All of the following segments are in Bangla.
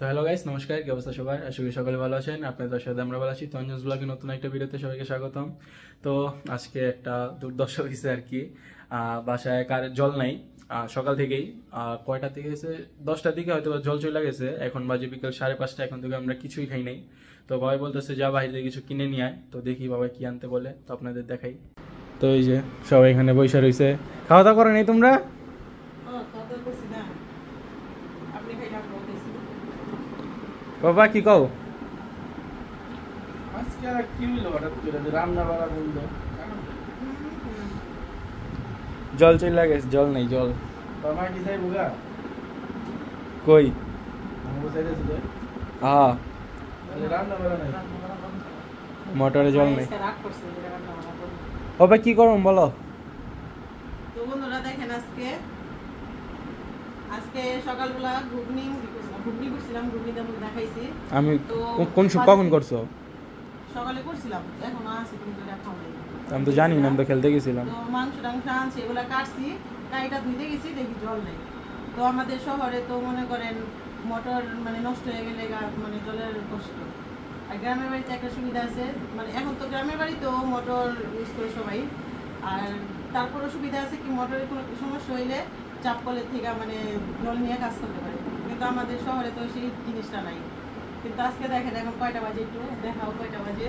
তো হ্যালো গাইস, নমস্কার। কি অবস্থা সবার? আশা করি সকলে ভালো আছেন। আপনাদের সাথে আমরা ভালো আছি। তো অঞ্জনস ব্লগে নতুন একটা ভিডিওতে সবাইকে স্বাগতম। তো আজকে একটা দুর্দশা হয়েছে আর কি। বাসায় কারেন্ট জল নাই সকাল থেকেই। কয়টা থেকে গেছে? 10টার দিকে হয়তো জল চলে গেছে। এখন বাজে বিকেল 5:30। এখন থেকে আমরা কিছুই খাই নাই। তো বাবাই বলতেছে যা বাইরে কিছু কিনে নিয়ে আয়। তো দেখি বাবাই কি আনতে বলে, তো আপনাদের দেখাই। তো এই যে সবাই এখানে বসে রয়েছে। খাওয়া দাওয়া করে নাই তোমরা? বাবা কি কও? আজকে আর কি হইলো হঠাৎ করে রান্না বাড়া বন্ধ? জল চলে গেছে, জল নাই জল। বাবা কি যাই বুগা কই? আমগো সাইডে ছিল। হ্যাঁ, রান্না বাড়া নাই, মোটরে জল নাই। বাবা কি করুম বলো? তো বন্ধুরা দেখেন, আজকে সকালবেলা ঘুগনি করছিলাম, ঘুগনিটা মুখ দেখাইছি আমি। তো কখন করছো? সকালে করছিলাম, এখন আছে তুমি তো দেখাও নাই। আমি তো জানি না, আমি তো খেলতে গেছিলাম। তো মাংস আনছি, এগুলা কাটছি, কাইটা ধুইতে গেছি, দেখি জল নেই। তো আমাদের শহরে তো মনে করেন মোটর মানে নষ্ট হয়ে গেলে মানে জলের কষ্ট। আর গ্রামের বাড়িতে একটা সুবিধা আছে, মানে এখন তো গ্রামের বাড়িতেও মোটর ইউজ করে সবাই। আর তারপরও সুবিধা আছে কি, মোটরের কোনো সমস্যা হইলে চাপ কলের থেকে মানে জল নিয়ে কাজ করতে পারে। কিন্তু আমাদের শহরে তো সেই জিনিসটা নাই। কিন্তু আজকে দেখেন এখন কয়টা বাজে, একটু দেখাও কয়টা বাজে।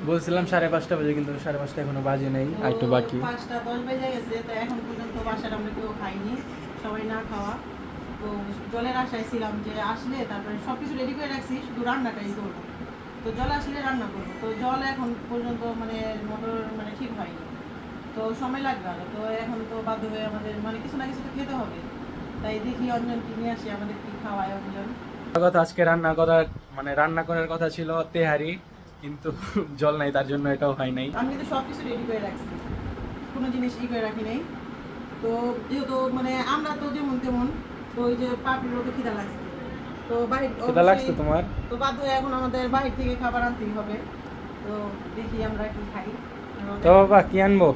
বলছিলাম 5:30 বাজে, কিন্তু 5:30 এখনো বাজে নাই, আর একটু বাকি। 5:10 বেজে গেছে, তো এখন পর্যন্ত বাসার আমরা কেউ খাইনি, সবাই না খাওয়া। তো জলের আশায় ছিলাম যে আসলে তারপরে সবকিছু রেডি করে রাখছি, শুধু রান্নাটাই করবো। তো জল আসলে রান্না করবো। তো জল এখন পর্যন্ত মানে মোটর মানে ঠিক হয়নি, তো সময় লাগবে আরো। তো এখন তো বাধ্য হয়ে আমাদের মানে কিছু না কিছু তো খেতে হবে। তাই দেখি অঞ্জন কি নিয়ে আসি, আমাদের কি খাওয়ায় অঞ্জন। আজকে রান্না করার কথা ছিল তেহারি, কিন্তু জল নাই, তার জন্য এটাও হয় নাই। আমি কিন্তু সবকিছু রেডি করে রাখছি, কোনো জিনিস করে রাখি নাই। তো যেহেতু মানে আমরা তো যেমন তেমন, তো ওই যে পাপড়ির তো খিদা লাগছে, তো খিদা লাগছে তোমার, তো বাধ্য হয়ে এখন আমাদের বাহির থেকে খাবার আনতেই হবে। তো দেখি আমরা কি খাই। তো বাবা কি আনবো?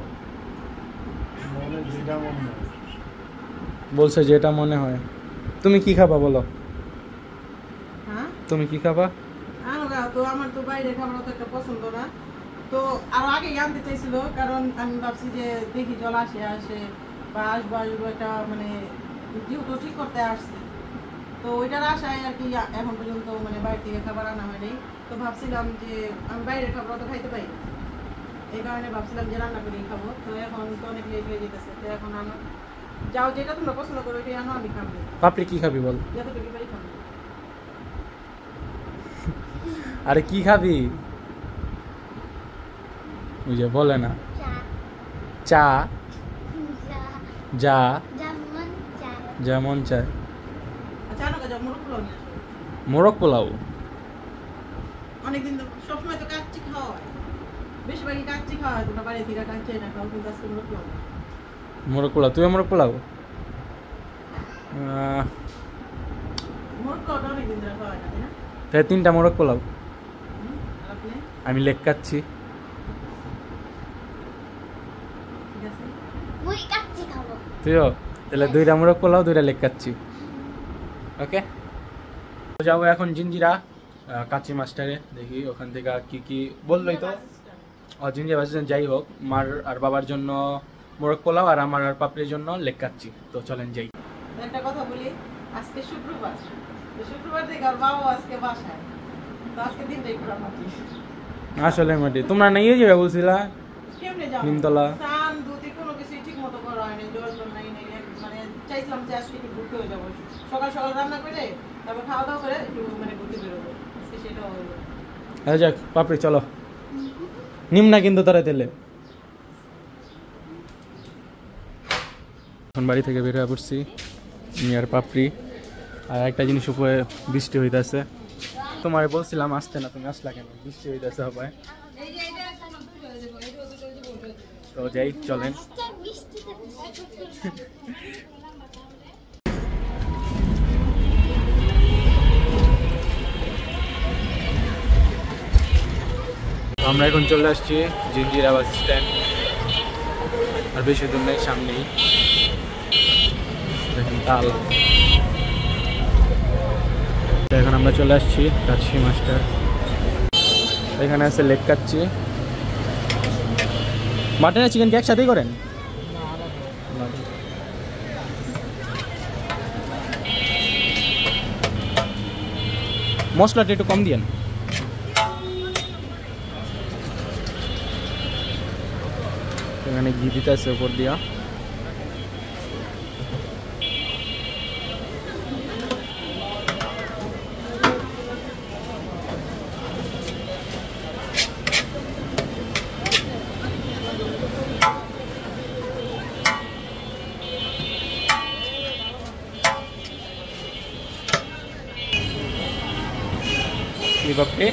বলছে যেটা মনে হয়। তুমি কি খাবা বলো? হ্যাঁ, তুমি কি খাবা? তো আমার তো বাইরে খাবার অত একটা পছন্দ না। তো আরো আগে আনতে চাইছিল, কারণ আমি ভাবছি যে দেখি জল আসে বা আসবো একটা মানে যেহেতু ঠিক করতে আসছে, তো ওইটার আশায় আর কি এখন পর্যন্ত মানে বাইরে থেকে খাবার আনা হয়নি। তো ভাবছিলাম যে আমি বাইরের খাবার অত খাইতে পারি, এই কারণে ভাবছিলাম যে রান্না করেই খাবো। তো এখন তো অনেক লেট হয়ে যেতেছে, তো এখন আনো, যাও যেটা তোমরা পছন্দ করো ওইটাই আনো, আমি খাবো। পাপড়ি কি খাবি বল? যতটুকু পারি খাবো। আরে কি খাবি? ওই যে বলে না, চা, যা যেমন চায়। আচ্ছা, আনো যাও, মোরগ পোলাও নিয়ে আসো। মোরগ পোলাও অনেকদিন সবসময় তো কাচ্চি খাওয়া হয়, বেশিরভাগই কাচ্চি খাওয়া হয়, তোমরা বাড়ি থেকে কাচ্চি না খাও, কিন্তু আজকে মোরগ পোলাও। মোরগ পোলাও, তুই মোরগ পোলাও? মোরগ পোলাওটা অনেকদিন ধরে খাওয়া হয় না, তাই না? তাই 3টা মোরগ পোলাও। আর আপনি? আমি লেগ কাচ্ছি। ঠিক আছে, মুই কাচ্চি খাবো। তুইও? তাহলে 2টা মোরগ পোলাও, 2টা লেগ কাচ্ছি। ওকে, যাবো এখন জিঞ্জিরা কাচ্চি মাস্টারে, দেখি ওখান থেকে কি কি বললোই তো। জিঞ্জিরা বাস, যাই হোক, মার আর বাবার জন্য মোরগ পোলাও, আর আমার আর পাপড়ির জন্য লেগ কাচ্ছি। তো চলেন যাই। একটা কথা বলি, আজকে শুক্রবার, তো শুক্রবার থেকে আর বাবা আজকে বাসায়, তো আজকে দিনটাই পুরো মাটি। আসলে মাটি তোমরা নাই যাবে বলছিলা কেমনে যাও? নিমতলা স্নান দুটি কোনো কিছুই ঠিক মতো করা হয়নি, জল নাই, মানে চাইছিলাম যে আজকে একটু ঘুরতে হয়ে যাবো, সকাল সকাল রান্না করে তারপর খাওয়া দাওয়া করে একটু মানে ঘুরতে বেরোবো, আজকে সেটাও হলো। যাক পাপড়ি চলো, নিম না কিন্তু তারা তেলে। এখন বাড়ি থেকে বের হয়ে পড়ছি, আর পাপড়ি। আর একটা জিনিস উপরে বৃষ্টি হইতেছে, তোমার বলছিলাম আসতে না, তুমি আসলা কেন? বৃষ্টি হইতেছে হবে। তো যাই, চলেন। আমরা এখন চলে আসছি জিঞ্জিরা বাস স্ট্যান্ড, আর বেশি দূর নেই, সামনেই দেখেন তাল। এখন আমরা চলে আসছি কাচ্চি মাস্টার। এখানে আছে লেগ কাচ্চি। মাটন আর চিকেন কি একসাথেই করেন? মশলাটা একটু কম দিয়েন। এখানে ঘি দিতে আছে উপর দিয়া। বাপরে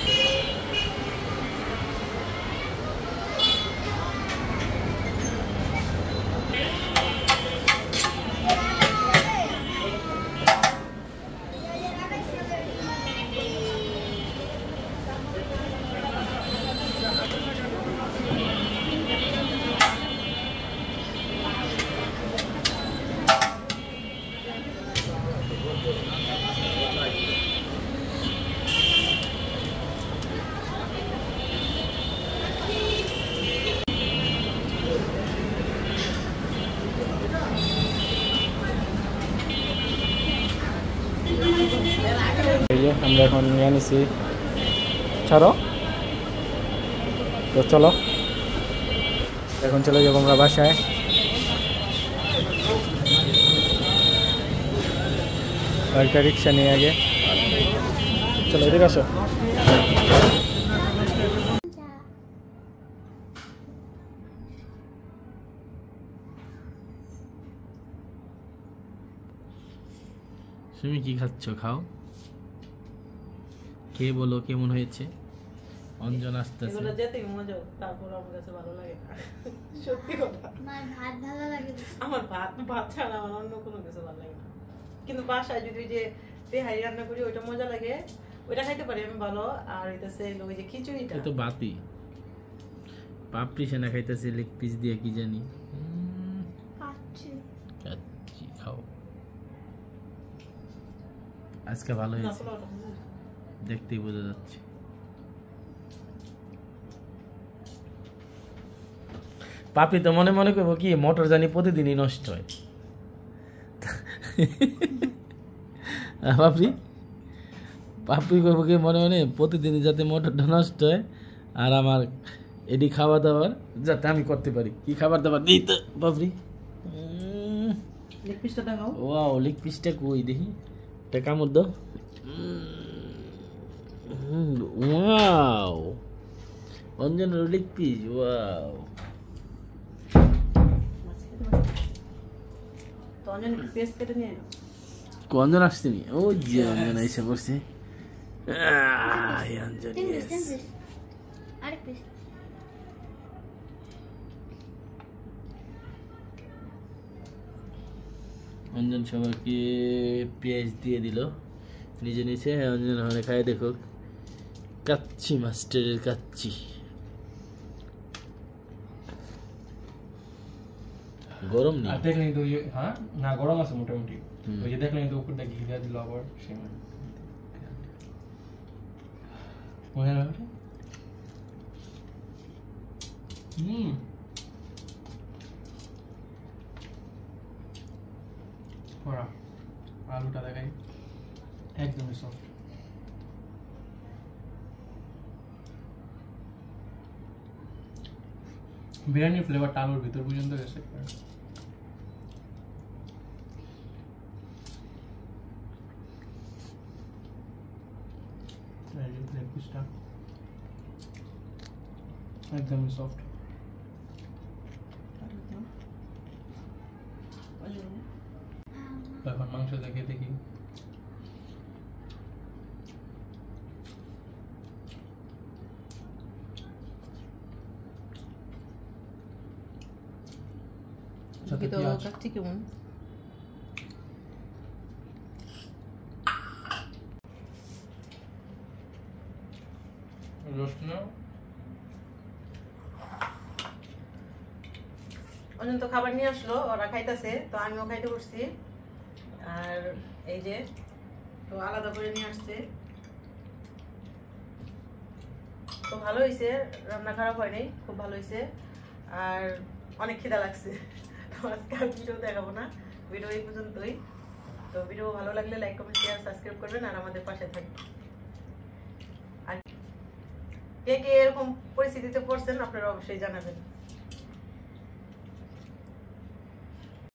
আমরা এখন নিয়ে নিছি। ছাড়ো তো, চলো এখন চলে যাবো আমরা বাসায়। একটা রিক্সা নিয়ে আগে চলো, এদিকে আসো। তুমি কি খাচ্ছ? খাও, কে বলো কেমন হয়েছে? অঞ্জন আসতেছে। এগুলো যেতেই মজা, তারপর আমার কাছে ভালো লাগে না, সত্যি কথা। আমার ভাত ভালো লাগে। আমার ভাত ছাড়া আমার অন্য কোনো কিছু ভালো লাগে না। কিন্তু বাসায় যদি যে তেহারি রান্না করি ওইটা মজা লাগে, ওইটা খাইতে পারি আমি ভালো। আর হইতেছে ওই যে খিচুড়িটা, তো বাতি পাপড়ি সেনা খাইতেছে লেগ পিস দিয়ে, কি জানি। কাচ্চি কাচ্চি খাও, আজকে ভালো হয়েছে, দেখতেই বোঝা যাচ্ছে। পাপি তো মনে মনে করবো কি মোটর জানি প্রতিদিনই নষ্ট হয়। পাপি পাপি করবো কি মনে মনে প্রতিদিনই যাতে মোটরটা নষ্ট হয়, আর আমার এডি খাওয়া দাওয়ার যাতে আমি করতে পারি। কি খাবার দাবার দিই তো পাপড়ি? লেগ পিসটা দেখাও। ওয়াও, লেগ পিসটা কই দেখি, এটা কামড় দাও। ওয়াও, অঞ্জনের লেগ পিস, ওয়াও। তো অঞ্জন পেস্ট কেটে নিয়ে এলো। অঞ্জন আসছে নি? ও যে অঞ্জন এসে পড়ছে। অঞ্জন, আরেক পিস। অঞ্জন সবাইকে পেঁয়াজ দিয়ে দিল, নিজে নিচে। অঞ্জন ওখানে খাই দেখো, কাচ্চি মাস্টারের কাচ্চি। গরম নেই, দেখলেন তো? হ্যাঁ না, গরম আছে মোটামুটি। ওই যে দেখলেন তো উপরটা ঘি দিয়ে দিল আবার। আলুটা দেখাই, একদমই সফট। বিরিয়ানির ফ্লেভারটা আলুর ভিতর পর্যন্ত গেছে। একদমই সফট। এখন মাংস দেখে দেখি। কাচ্চি কেমন? অঞ্জন তো খাবার নিয়ে আসলো, ওরা খাইতেছে, তো আমিও খাইতে বসছি। আর এই যে তো আলাদা করে নিয়ে আসছে তো ভালো হয়েছে, রান্না খারাপ হয়নি, খুব ভালো হয়েছে। আর অনেক খিদা লাগছে, তো আজকে আর ভিডিও দেখাবো না, ভিডিও এই পর্যন্তই। তো ভিডিও ভালো লাগলে লাইক কমেন্ট শেয়ার সাবস্ক্রাইব করবেন আর আমাদের পাশে থাকবেন। আর কে কে এরকম পরিস্থিতিতে পড়ছেন আপনারা অবশ্যই জানাবেন।